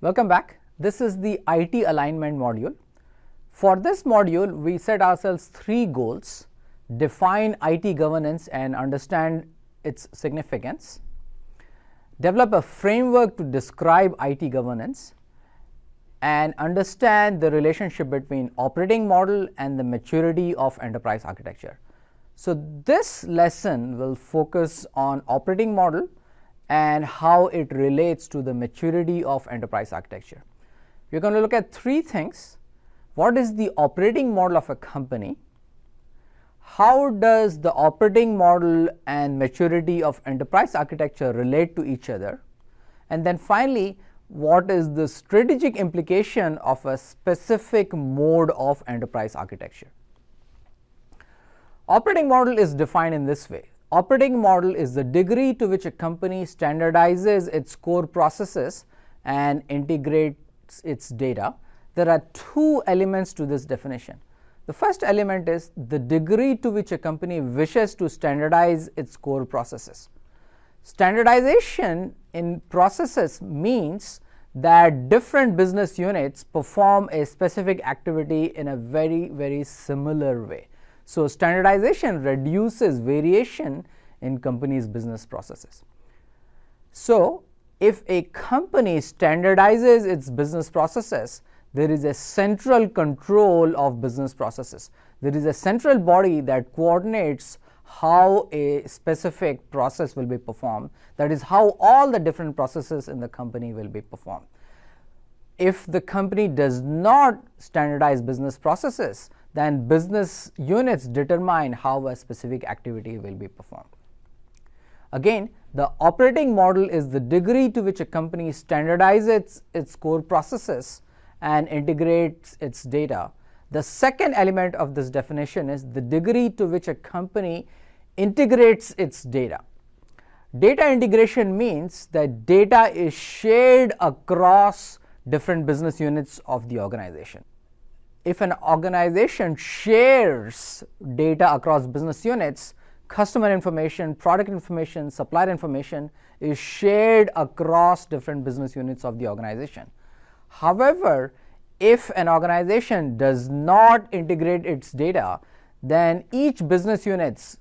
Welcome back. This is the IT alignment module. For this module, we set ourselves 3 goals: define IT governance and understand its significance, develop a framework to describe IT governance, and understand the relationship between operating model and the maturity of enterprise architecture. So this lesson will focus on operating model and how it relates to the maturity of enterprise architecture. We're going to look at 3 things. What is the operating model of a company? How does the operating model and maturity of enterprise architecture relate to each other? And then finally, what is the strategic implication of a specific mode of enterprise architecture? Operating model is defined in this way. Operating model is the degree to which a company standardizes its core processes and integrates its data. There are 2 elements to this definition. The first element is the degree to which a company wishes to standardize its core processes. Standardization in processes means that different business units perform a specific activity in a very similar way. So standardization reduces variation in company's business processes. So if a company standardizes its business processes, there is a central control of business processes. There is a central body that coordinates how a specific process will be performed. That is how all the different processes in the company will be performed. If the company does not standardize business processes, then business units determine how a specific activity will be performed. Again, the operating model is the degree to which a company standardizes its core processes and integrates its data. The second element of this definition is the degree to which a company integrates its data. Data integration means that data is shared across different business units of the organization. If an organization shares data across business units, customer information, product information, supplier information is shared across different business units of the organization. However, if an organization does not integrate its data, then each business unit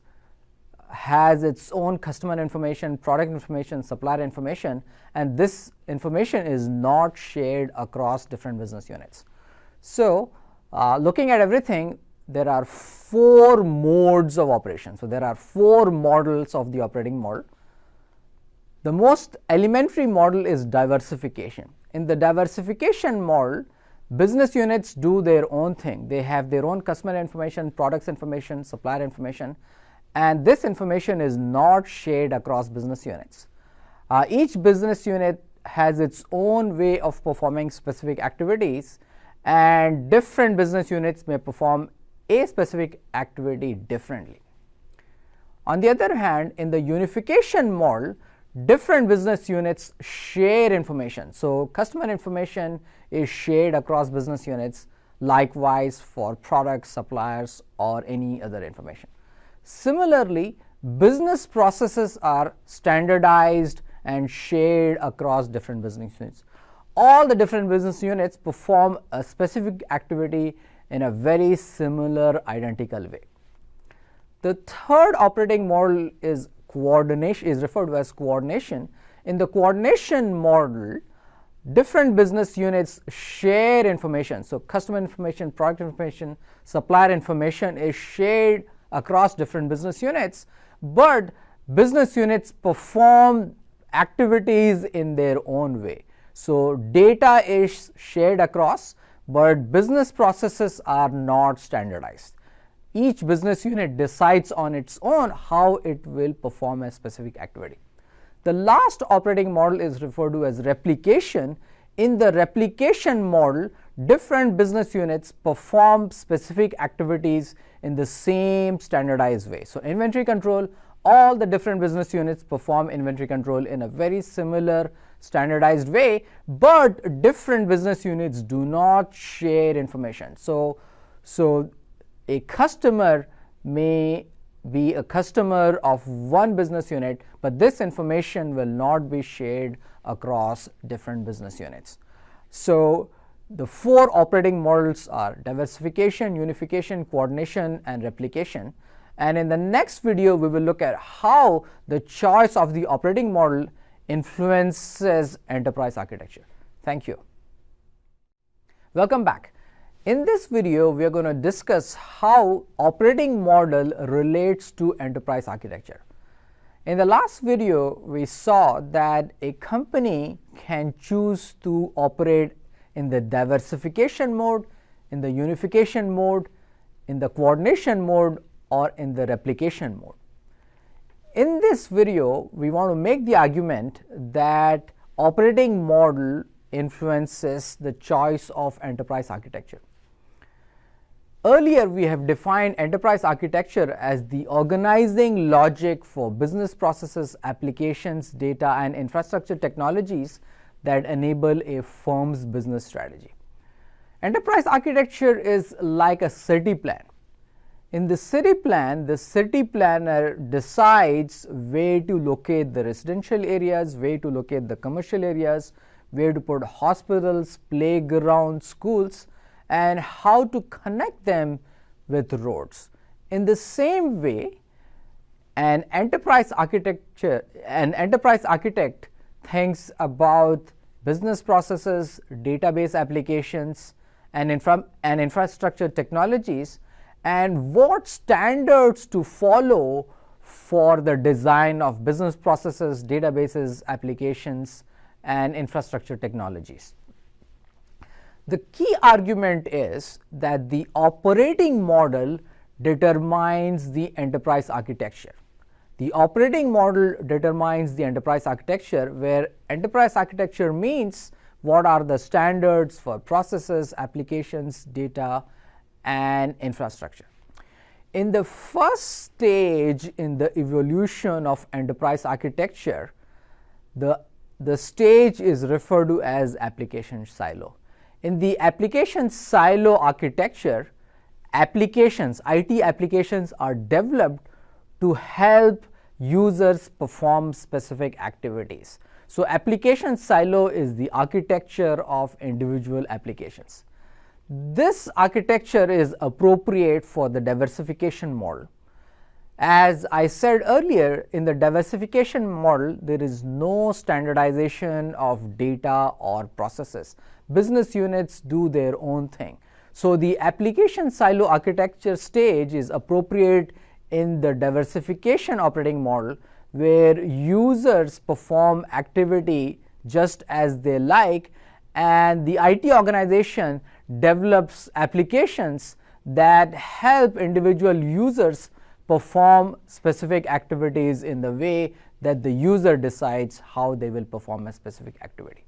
has its own customer information, product information, supplier information, and this information is not shared across different business units. So, looking at everything, there are 4 modes of operation. So there are 4 models of the operating model. The most elementary model is diversification. In the diversification model, business units do their own thing. They have their own customer information, products information, supplier information, and this information is not shared across business units. Each business unit has its own way of performing specific activities, and different business units may perform a specific activity differently. On the other hand, in the unification model, different business units share information. So customer information is shared across business units, likewise for products, suppliers, or any other information. Similarly, business processes are standardized and shared across different business units. All the different business units perform a specific activity in a very similar, identical way. The third operating model is coordination, is referred to as coordination. In the coordination model, different business units share information. So customer information, product information, supplier information is shared across different business units, but business units perform activities in their own way. So data is shared across, but business processes are not standardized. Each business unit decides on its own how it will perform a specific activity. The last operating model is referred to as replication. In the replication model, different business units perform specific activities in the same standardized way. So inventory control, all the different business units perform inventory control in a very similar standardized way, but different business units do not share information. So a customer may be a customer of one business unit, but this information will not be shared across different business units. So the 4 operating models are diversification, unification, coordination, and replication. And in the next video, we will look at how the choice of the operating model influences enterprise architecture. Thank you. Welcome back. In this video, we are going to discuss how operating model relates to enterprise architecture. In the last video, we saw that a company can choose to operate in the diversification mode, in the unification mode, in the coordination mode, or in the replication mode. In this video, we want to make the argument that operating model influences the choice of enterprise architecture. Earlier, we have defined enterprise architecture as the organizing logic for business processes, applications, data, and infrastructure technologies that enable a firm's business strategy. Enterprise architecture is like a city plan. In the city plan, the city planner decides where to locate the residential areas, where to locate the commercial areas, where to put hospitals, playgrounds, schools, and how to connect them with roads. In the same way, an enterprise architect thinks about business processes, database applications, and infrastructure technologies, and what standards to follow for the design of business processes, databases, applications, and infrastructure technologies. The key argument is that the operating model determines the enterprise architecture. The operating model determines the enterprise architecture, where enterprise architecture means what are the standards for processes, applications, data, and infrastructure. In the first stage in the evolution of enterprise architecture, the stage is referred to as application silo. In the application silo architecture, IT applications are developed to help users perform specific activities. So application silo is the architecture of individual applications. This architecture is appropriate for the diversification model. As I said earlier, in the diversification model, there is no standardization of data or processes. Business units do their own thing. So the application silo architecture stage is appropriate in the diversification operating model, where users perform activity just as they like, and the IT organization develops applications that help individual users perform specific activities in the way that the user decides how they will perform a specific activity.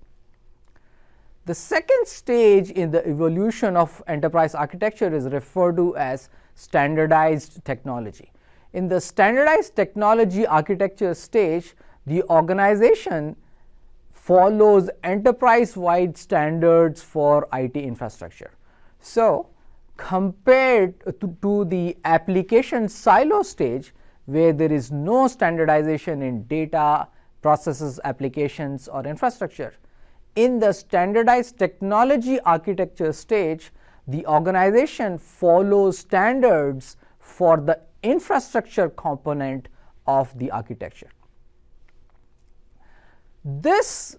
The second stage in the evolution of enterprise architecture is referred to as standardized technology. In the standardized technology architecture stage, the organization follows enterprise-wide standards for IT infrastructure. So, compared to the application silo stage, where there is no standardization in data, processes, applications, or infrastructure, in the standardized technology architecture stage, the organization follows standards for the infrastructure component of the architecture. This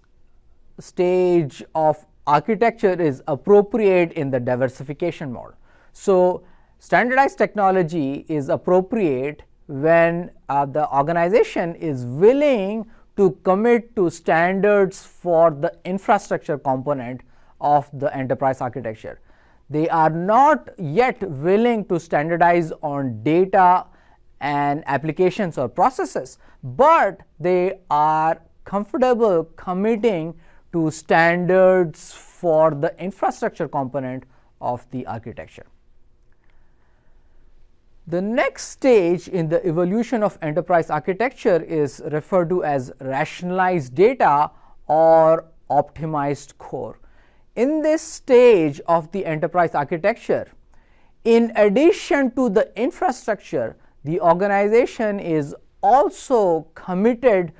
stage of architecture is appropriate in the diversification model. So standardized technology is appropriate when the organization is willing to commit to standards for the infrastructure component of the enterprise architecture. They are not yet willing to standardize on data and applications or processes, but they are comfortable committing to standards for the infrastructure component of the architecture. The next stage in the evolution of enterprise architecture is referred to as rationalized data or optimized core. In this stage of the enterprise architecture, in addition to the infrastructure, the organization is also committed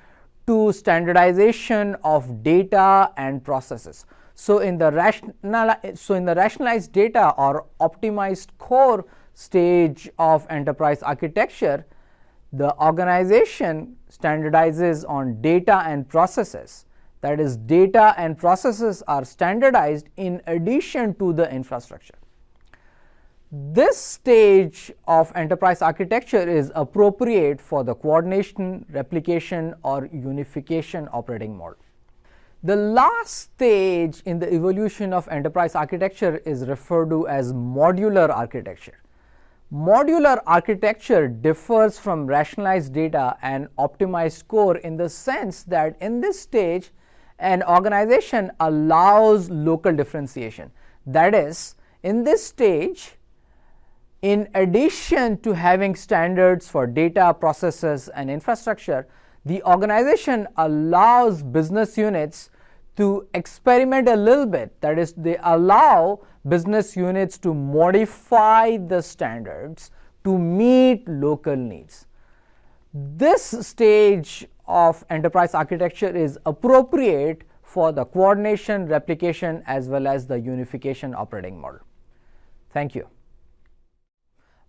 to standardization of data and processes. So in the rationalized data or optimized core stage of enterprise architecture, the organization standardizes on data and processes. That is, data and processes are standardized in addition to the infrastructure. This stage of enterprise architecture is appropriate for the coordination, replication, or unification operating model. The last stage in the evolution of enterprise architecture is referred to as modular architecture. Modular architecture differs from rationalized data and optimized core in the sense that in this stage, an organization allows local differentiation. That is, in this stage, in addition to having standards for data, processes, and infrastructure, the organization allows business units to experiment a little bit. That is, they allow business units to modify the standards to meet local needs. This stage of enterprise architecture is appropriate for the coordination, replication, as well as the unification operating model. Thank you.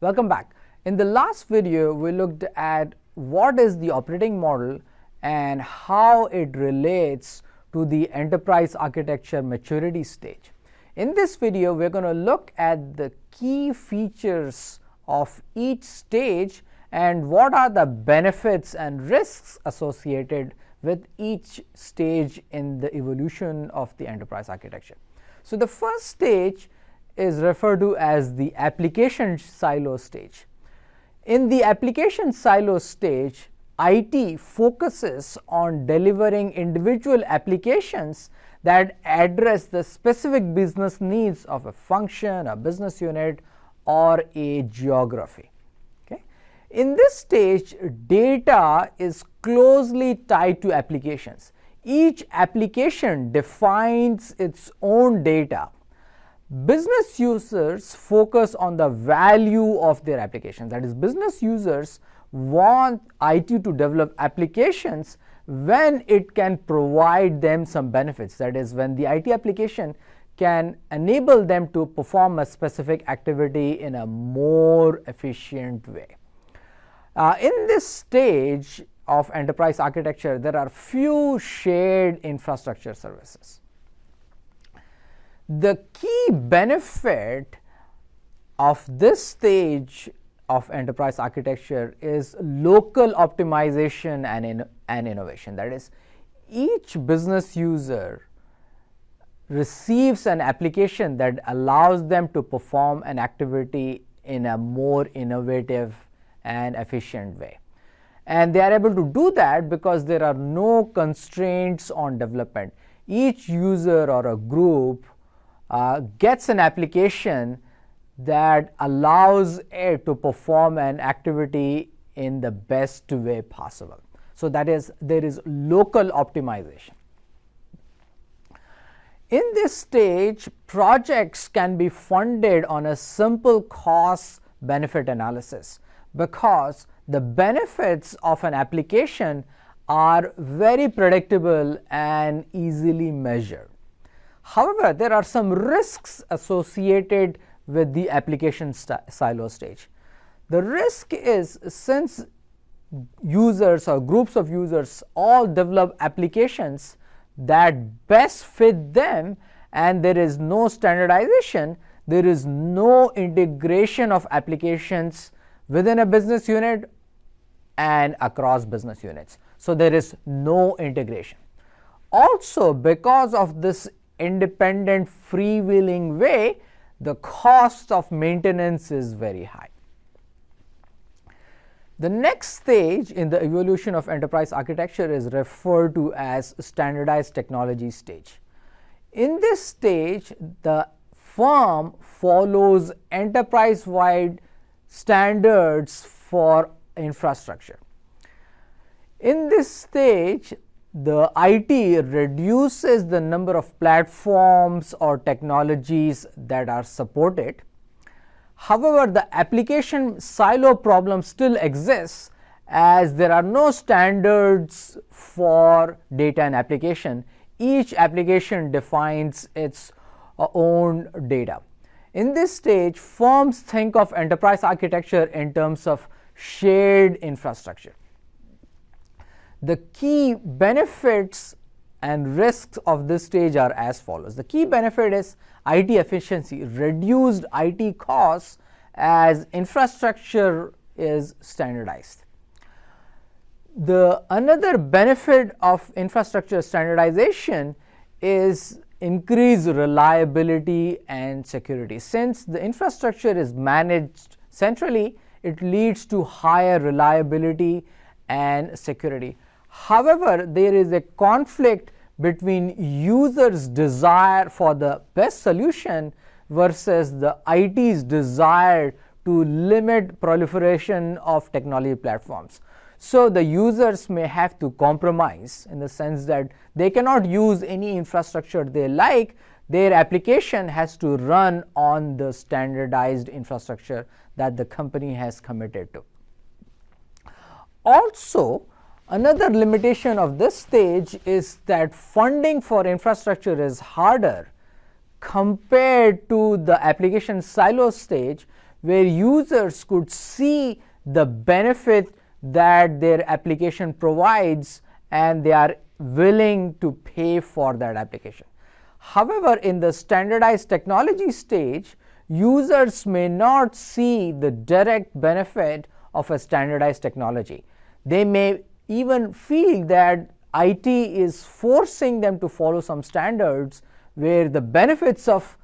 Welcome back. In the last video, we looked at what is the operating model and how it relates to the enterprise architecture maturity stage. In this video, we're going to look at the key features of each stage and what are the benefits and risks associated with each stage in the evolution of the enterprise architecture. So the first stage is referred to as the application silo stage. In the application silo stage, IT focuses on delivering individual applications that address the specific business needs of a function, a business unit, or a geography. Okay? In this stage, data is closely tied to applications. Each application defines its own data. Business users focus on the value of their applications. That is, business users want IT to develop applications when it can provide them some benefits. That is, when the IT application can enable them to perform a specific activity in a more efficient way. In this stage of enterprise architecture, there are few shared infrastructure services. The key benefit of this stage of enterprise architecture is local optimization and innovation. That is, each business user receives an application that allows them to perform an activity in a more innovative and efficient way. And they are able to do that because there are no constraints on development. Each user or a group gets an application that allows it to perform an activity in the best way possible. So that is, there is local optimization. In this stage, projects can be funded on a simple cost-benefit analysis because the benefits of an application are very predictable and easily measured. However, there are some risks associated with the application silo stage. The risk is, since users or groups of users all develop applications that best fit them and there is no standardization, there is no integration of applications within a business unit and across business units. So there is no integration. Also, because of this independent freewheeling way, the cost of maintenance is very high. The next stage in the evolution of enterprise architecture is referred to as standardized technology stage. In this stage, the firm follows enterprise-wide standards for infrastructure. In this stage, the IT reduces the number of platforms or technologies that are supported. However, the application silo problem still exists as there are no standards for data and application. Each application defines its own data. In this stage, firms think of enterprise architecture in terms of shared infrastructure. The key benefits and risks of this stage are as follows. The key benefit is IT efficiency, reduced IT costs as infrastructure is standardized. The another benefit of infrastructure standardization is increased reliability and security. Since the infrastructure is managed centrally, it leads to higher reliability and security. However, there is a conflict between users' desire for the best solution versus the IT's desire to limit proliferation of technology platforms. So the users may have to compromise in the sense that they cannot use any infrastructure they like. Their application has to run on the standardized infrastructure that the company has committed to. Also, another limitation of this stage is that funding for infrastructure is harder compared to the application silo stage, where users could see the benefit that their application provides and they are willing to pay for that application. However, in the standardized technology stage, users may not see the direct benefit of a standardized technology. They may even feel that IT is forcing them to follow some standards, where the benefits of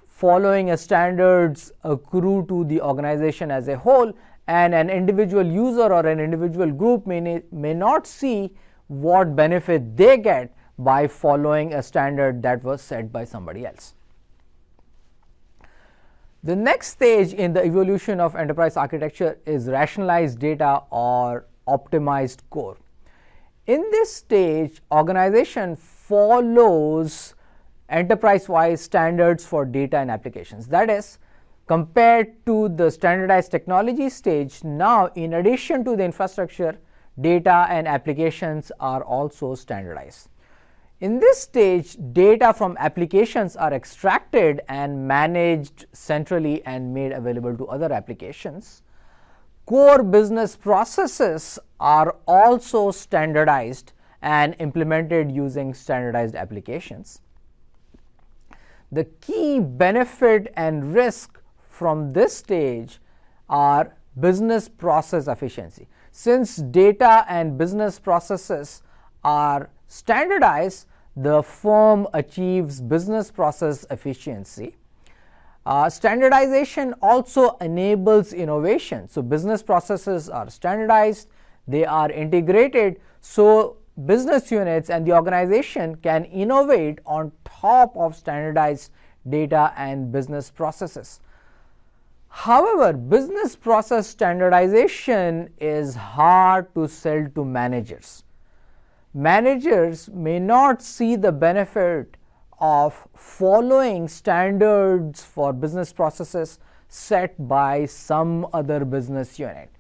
following a standards accrue to the organization as a whole, and an individual user or an individual group may not see what benefit they get by following a standard that was set by somebody else. The next stage in the evolution of enterprise architecture is rationalized data or optimized core. In this stage, organization follows enterprise-wide standards for data and applications. That is, compared to the standardized technology stage, now in addition to the infrastructure, data and applications are also standardized. In this stage, data from applications are extracted and managed centrally and made available to other applications. Core business processes are also standardized and implemented using standardized applications. The key benefit and risk from this stage are business process efficiency. Since data and business processes are standardized, the firm achieves business process efficiency. Standardization also enables innovation. So business processes are standardized, they are integrated, so business units and the organization can innovate on top of standardized data and business processes. However, business process standardization is hard to sell to managers. Managers may not see the benefit of following standards for business processes set by some other business unit.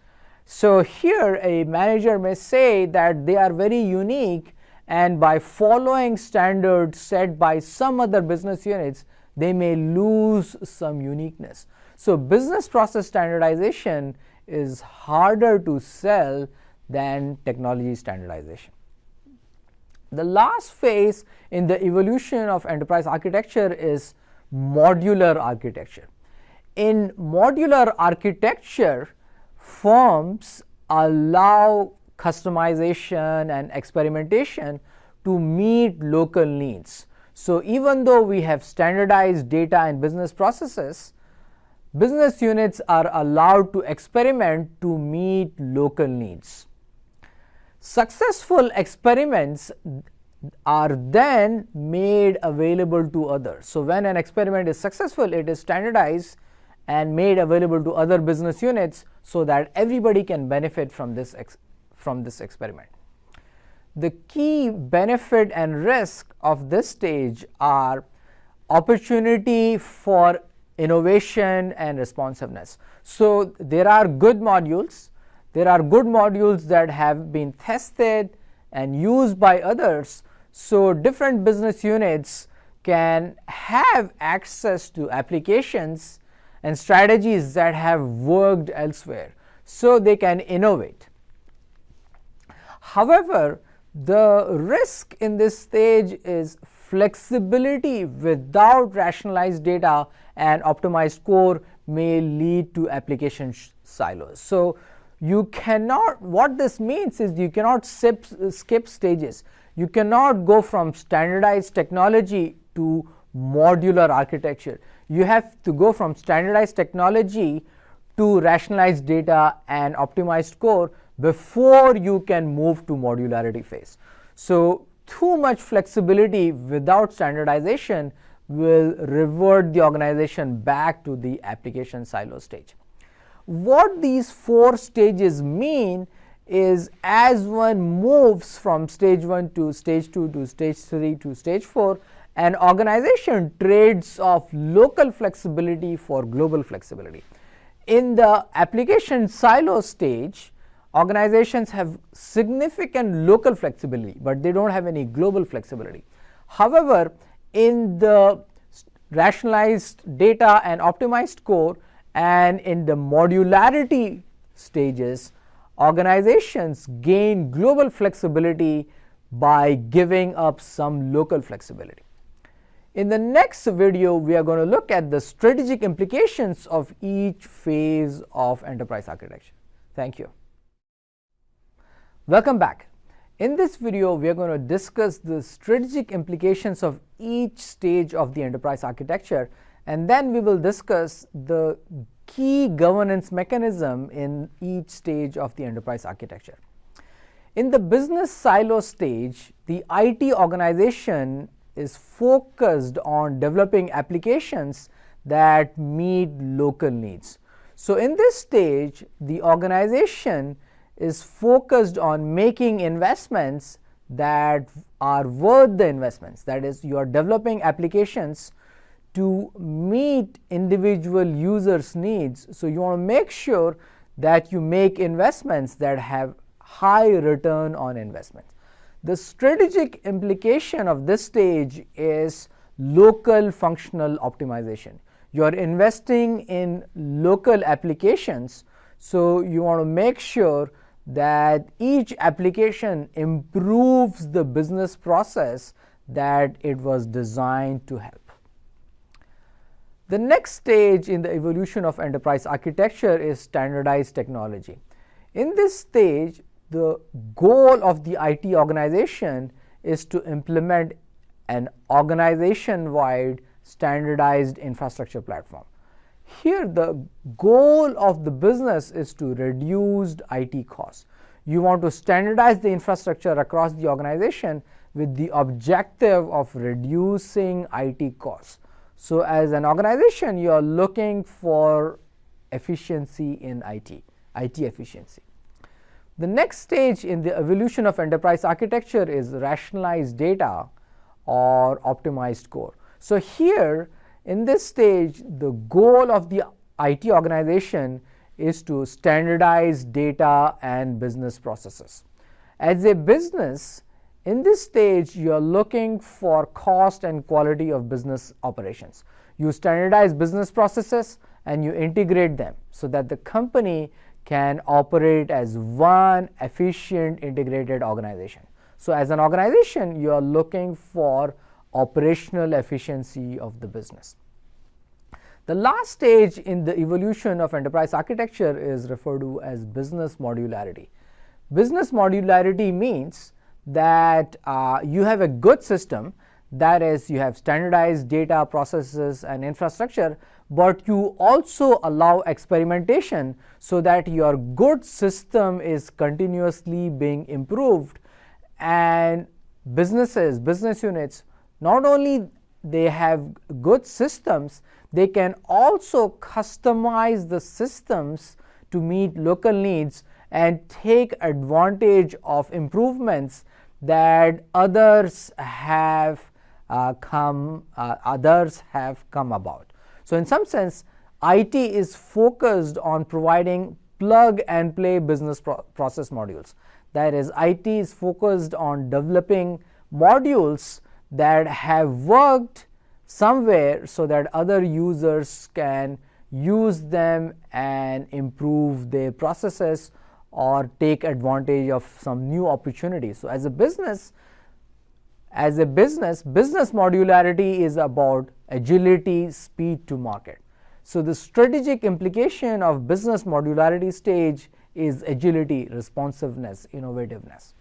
So here a manager may say that they are very unique, and by following standards set by some other business units, they may lose some uniqueness. So business process standardization is harder to sell than technology standardization. The last phase in the evolution of enterprise architecture is modular architecture. In modular architecture, firms allow customization and experimentation to meet local needs. So even though we have standardized data and business processes, business units are allowed to experiment to meet local needs. Successful experiments are then made available to others. So when an experiment is successful, it is standardized and made available to other business units so that everybody can benefit from this experiment. The key benefit and risk of this stage are opportunity for innovation and responsiveness. So there are good modules, There are good modules that have been tested and used by others, so different business units can have access to applications and strategies that have worked elsewhere, so they can innovate. However, the risk in this stage is flexibility without rationalized data and optimized core may lead to application silos. So you cannot, what this means is you cannot skip stages. You cannot go from standardized technology to modular architecture. You have to go from standardized technology to rationalized data and optimized core before you can move to modularity phase. So too much flexibility without standardization will revert the organization back to the application silo stage. What these 4 stages mean is, as one moves from stage 1 to stage 2 to stage 3 to stage 4, an organization trades off local flexibility for global flexibility. In the application silo stage, organizations have significant local flexibility, but they don't have any global flexibility. However, in the rationalized data and optimized core and in the modularity stages, organizations gain global flexibility by giving up some local flexibility. In the next video, we are going to look at the strategic implications of each phase of enterprise architecture. Thank you. Welcome back. In this video, we are going to discuss the strategic implications of each stage of the enterprise architecture, and then we will discuss the key governance mechanism in each stage of the enterprise architecture. In the business silo stage, the IT organization is focused on developing applications that meet local needs. So in this stage, the organization is focused on making investments that are worth the investments. That is, you are developing applications to meet individual users' needs. So you want to make sure that you make investments that have high return on investment. The strategic implication of this stage is local functional optimization. You are investing in local applications, so you want to make sure that each application improves the business process that it was designed to help. The next stage in the evolution of enterprise architecture is standardized technology. In this stage, the goal of the IT organization is to implement an organization-wide standardized infrastructure platform. Here, the goal of the business is to reduce IT costs. You want to standardize the infrastructure across the organization with the objective of reducing IT costs. So as an organization, you are looking for efficiency in IT efficiency. The next stage in the evolution of enterprise architecture is rationalized data or optimized core. So here, in this stage, the goal of the IT organization is to standardize data and business processes. As a business, in this stage, you are looking for cost and quality of business operations. You standardize business processes and you integrate them so that the company can operate as one efficient integrated organization. So as an organization, you are looking for operational efficiency of the business. The last stage in the evolution of enterprise architecture is referred to as business modularity. Business modularity means that you have a good system, that is, you have standardized data, processes and infrastructure, but you also allow experimentation so that your good system is continuously being improved, and business units, not only they have good systems, they can also customize the systems to meet local needs and take advantage of improvements that others have come about. So in some sense, IT is focused on providing plug and play business process modules. That is, IT is focused on developing modules that have worked somewhere so that other users can use them and improve their processes or take advantage of some new opportunities. So as a business, business modularity is about agility, speed to market. So the strategic implication of business modularity stage is agility, responsiveness, innovativeness.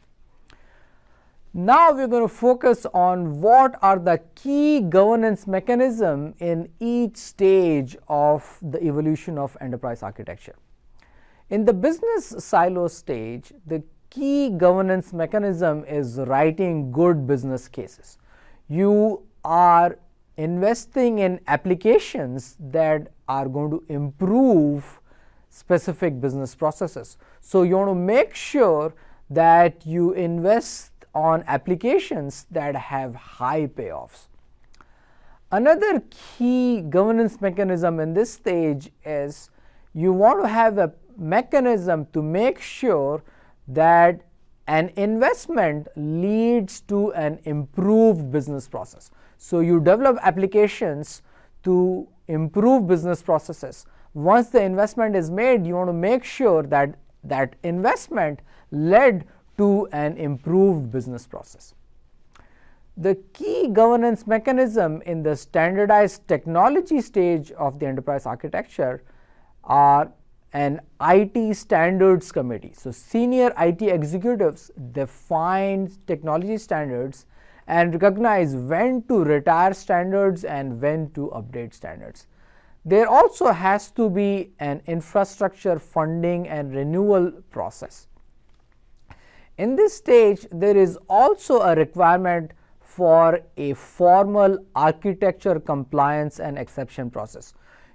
Now we're going to focus on what are the key governance mechanisms in each stage of the evolution of enterprise architecture. In the business silo stage, the key governance mechanism is writing good business cases. You are investing in applications that are going to improve specific business processes. So you want to make sure that you invest on applications that have high payoffs. Another key governance mechanism in this stage is you want to have a mechanism to make sure that an investment leads to an improved business process. So you develop applications to improve business processes. Once the investment is made, you want to make sure that that investment led to an improved business process. The key governance mechanism in the standardized technology stage of the enterprise architecture are an IT standards committee. So senior IT executives define technology standards and recognize when to retire standards and when to update standards. There also has to be an infrastructure funding and renewal process. In this stage, there is also a requirement for a formal architecture compliance and exception process.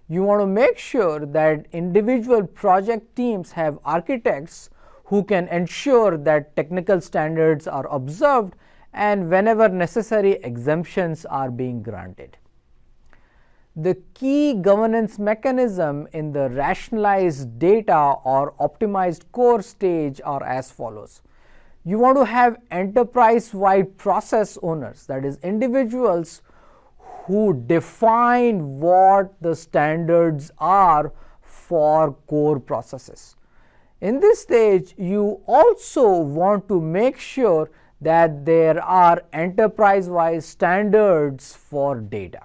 You want to make sure that individual project teams have architects who can ensure that technical standards are observed and whenever necessary exemptions are being granted. The key governance mechanism in the rationalized data or optimized core stage are as follows. You want to have enterprise-wide process owners, that is, individuals who define what the standards are for core processes. In this stage, you also want to make sure that there are enterprise-wide standards for data.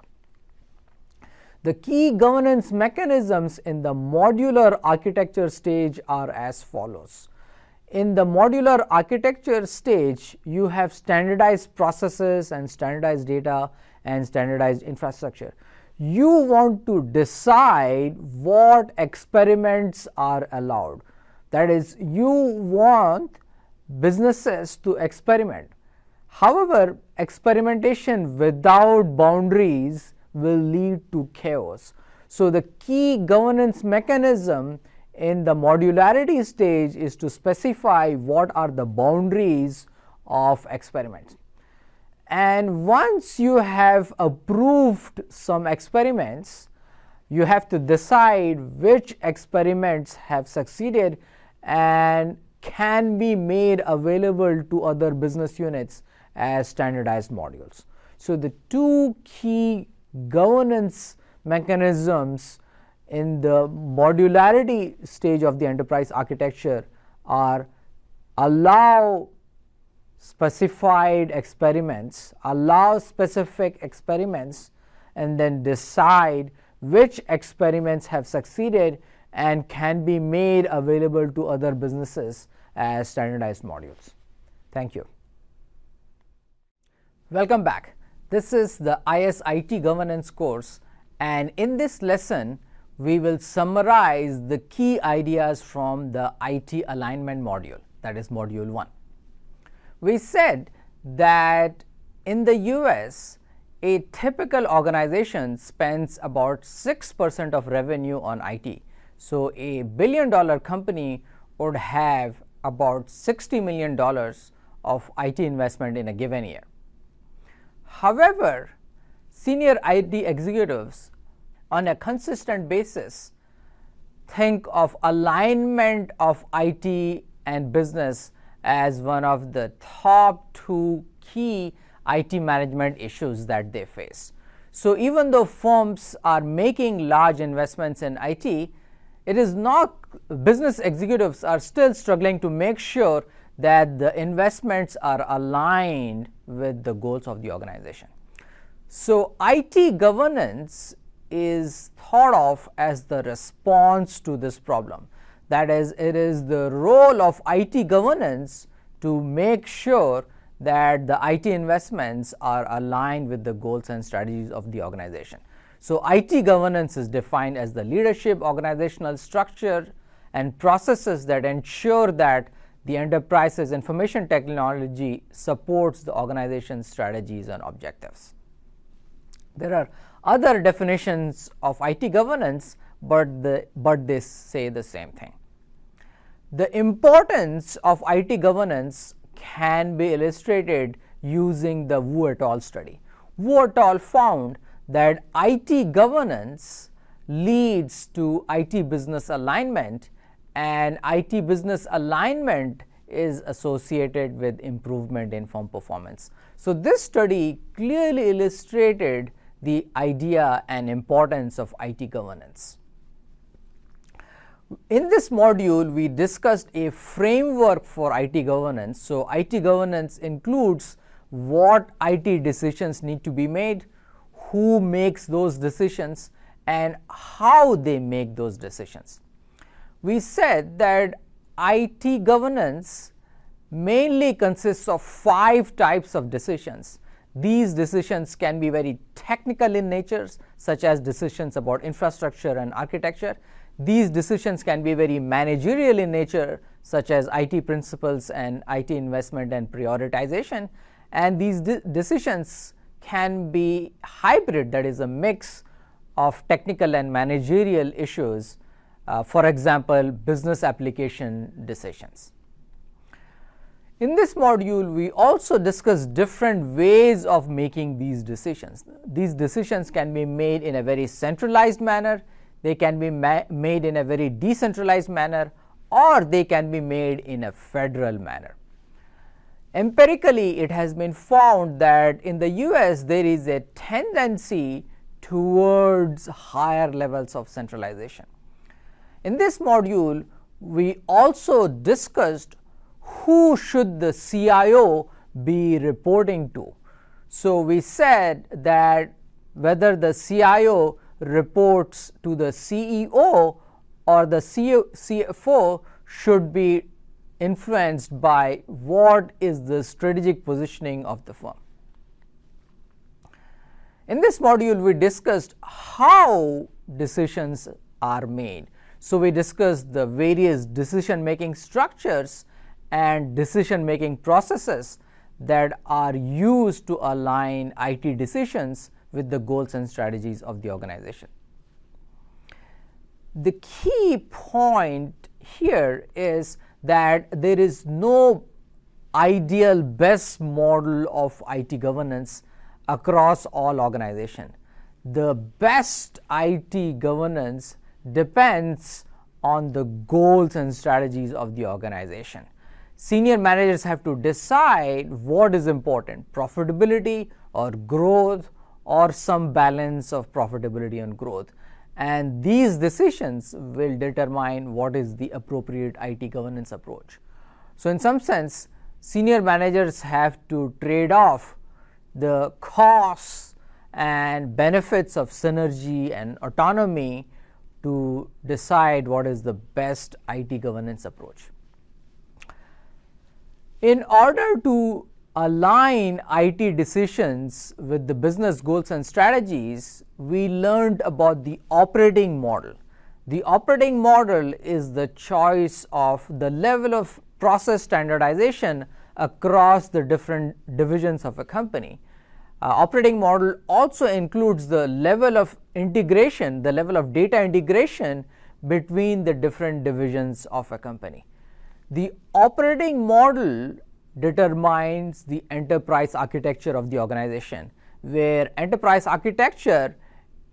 The key governance mechanisms in the modular architecture stage are as follows. In the modular architecture stage, you have standardized processes and standardized data and standardized infrastructure. You want to decide what experiments are allowed. That is, you want businesses to experiment. However, experimentation without boundaries will lead to chaos. So the key governance mechanism in the modularity stage is to specify what are the boundaries of experiments. And once you have approved some experiments, you have to decide which experiments have succeeded and can be made available to other business units as standardized modules. So the two key governance mechanisms in the modularity stage of the enterprise architecture are allow specified experiments, allow specific experiments, and then decide which experiments have succeeded and can be made available to other businesses as standardized modules. Thank you. Welcome back. This is the IS/IT governance course, and in this lesson we will summarize the key ideas from the IT alignment module, that is module 1. We said that in the US, a typical organization spends about 6% of revenue on IT. So a $1 billion company would have about $60 million of IT investment in a given year. However, senior IT executives on a consistent basis think of alignment of IT and business as one of the top two key IT management issues that they face. So even though firms are making large investments in IT, it is not, business executives are still struggling to make sure that the investments are aligned with the goals of the organization. So IT governance is thought of as the response to this problem. That is, it is the role of IT governance to make sure that the IT investments are aligned with the goals and strategies of the organization. So IT governance is defined as the leadership, organizational structure, and processes that ensure that the enterprise's information technology supports the organization's strategies and objectives. There are other definitions of IT governance, but they say the same thing. The importance of IT governance can be illustrated using the Wu et al. Study. Wu et al. Found that IT governance leads to IT business alignment, and IT business alignment is associated with improvement in firm performance. So this study clearly illustrated the idea and importance of IT governance. In this module, we discussed a framework for IT governance. So IT governance includes what IT decisions need to be made, who makes those decisions, and how they make those decisions. We said that IT governance mainly consists of 5 types of decisions. These decisions can be very technical in nature, such as decisions about infrastructure and architecture. These decisions can be very managerial in nature, such as IT principles and IT investment and prioritization. And these decisions can be hybrid, that is a mix of technical and managerial issues, for example, business application decisions. In this module, we also discuss different ways of making these decisions. These decisions can be made in a very centralized manner, they can be made in a very decentralized manner, or they can be made in a federal manner. Empirically, it has been found that in the US there is a tendency towards higher levels of centralization. In this module, we also discussed who should the CIO be reporting to. So we said that whether the CIO reports to the CEO or the CFO should be influenced by what is the strategic positioning of the firm. In this module, we discussed how decisions are made. So we discussed the various decision-making structures and decision-making processes that are used to align IT decisions with the goals and strategies of the organization. The key point here is that there is no ideal best model of IT governance across all organizations. The best IT governance depends on the goals and strategies of the organization. Senior managers have to decide what is important, profitability or growth, or some balance of profitability and growth. And these decisions will determine what is the appropriate IT governance approach. So in some sense, senior managers have to trade off the costs and benefits of synergy and autonomy to decide what is the best IT governance approach. In order to align IT decisions with the business goals and strategies, we learned about the operating model. The operating model is the choice of the level of process standardization across the different divisions of a company. Operating model also includes the level of integration, the level of data integration between the different divisions of a company. The operating model determines the enterprise architecture of the organization, where enterprise architecture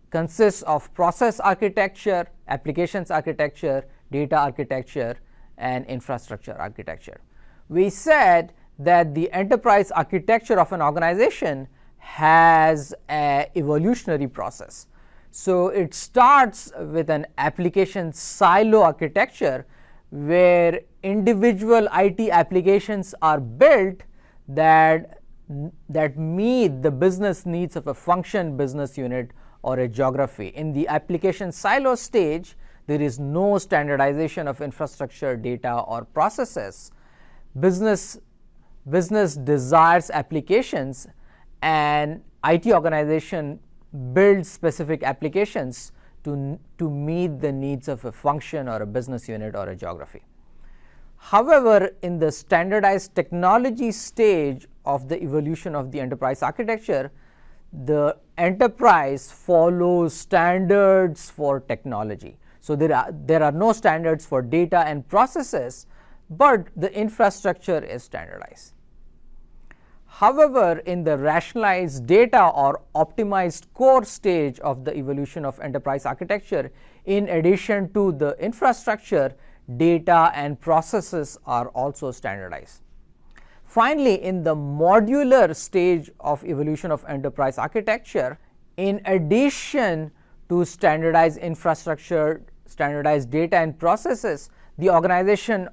consists of process architecture applications architecture, data architecture, and infrastructure architecture. We said that the enterprise architecture of an organization has an evolutionary process. So it starts with an application silo architecture where individual IT applications are built that meet the business needs of a function, business unit, or a geography. In the application silo stage, there is no standardization of infrastructure, data, or processes. Business desires applications, and IT organization builds specific applications to meet the needs of a function or a business unit or a geography. However, in the standardized technology stage of the evolution of the enterprise architecture, the enterprise follows standards for technology. So there are no standards for data and processes, but the infrastructure is standardized. However, in the rationalized data or optimized core stage of the evolution of enterprise architecture, in addition to the infrastructure, data and processes are also standardized. Finally, in the modular stage of evolution of enterprise architecture, in addition to standardized infrastructure, standardized data and processes, the organization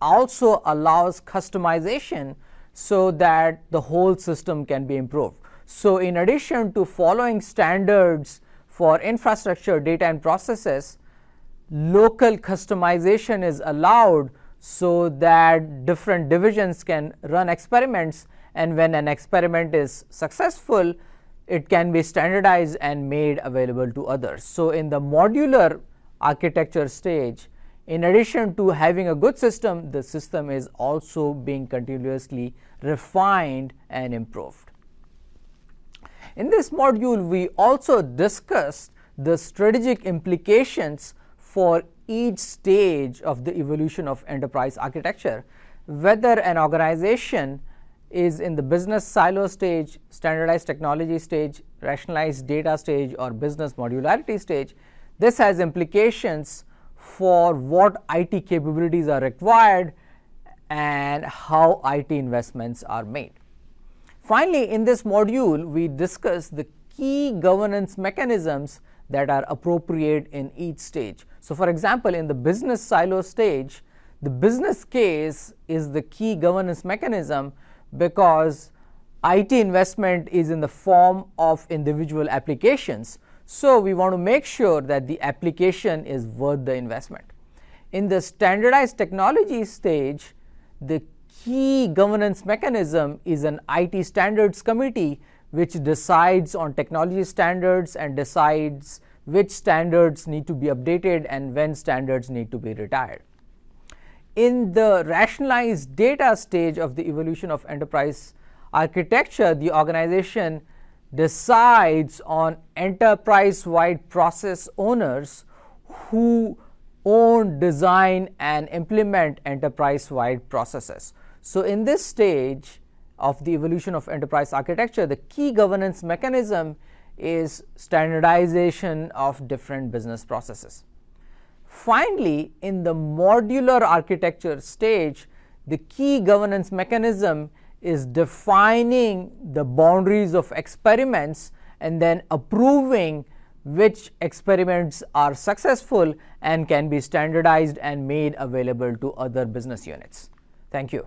also allows customization so that the whole system can be improved. So in addition to following standards for infrastructure, data and processes, local customization is allowed so that different divisions can run experiments, and when an experiment is successful, it can be standardized and made available to others. So in the modular architecture stage, in addition to having a good system, the system is also being continuously refined and improved. In this module, we also discussed the strategic implications for each stage of the evolution of enterprise architecture, whether an organization is in the business silo stage, standardized technology stage, rationalized data stage, or business modularity stage. This has implications for what IT capabilities are required and how IT investments are made. Finally, in this module, we discuss the key governance mechanisms that are appropriate in each stage. So for example, in the business silo stage, the business case is the key governance mechanism because IT investment is in the form of individual applications. So we want to make sure that the application is worth the investment. In the standardized technology stage, the key governance mechanism is an IT standards committee which decides on technology standards and decides which standards need to be updated and when standards need to be retired. In the rationalized data stage of the evolution of enterprise architecture, the organization decides on enterprise-wide process owners who own, design, and implement enterprise-wide processes. So in this stage of the evolution of enterprise architecture, the key governance mechanism is standardization of different business processes. Finally, in the modular architecture stage, the key governance mechanism is defining the boundaries of experiments and then approving which experiments are successful and can be standardized and made available to other business units. Thank you.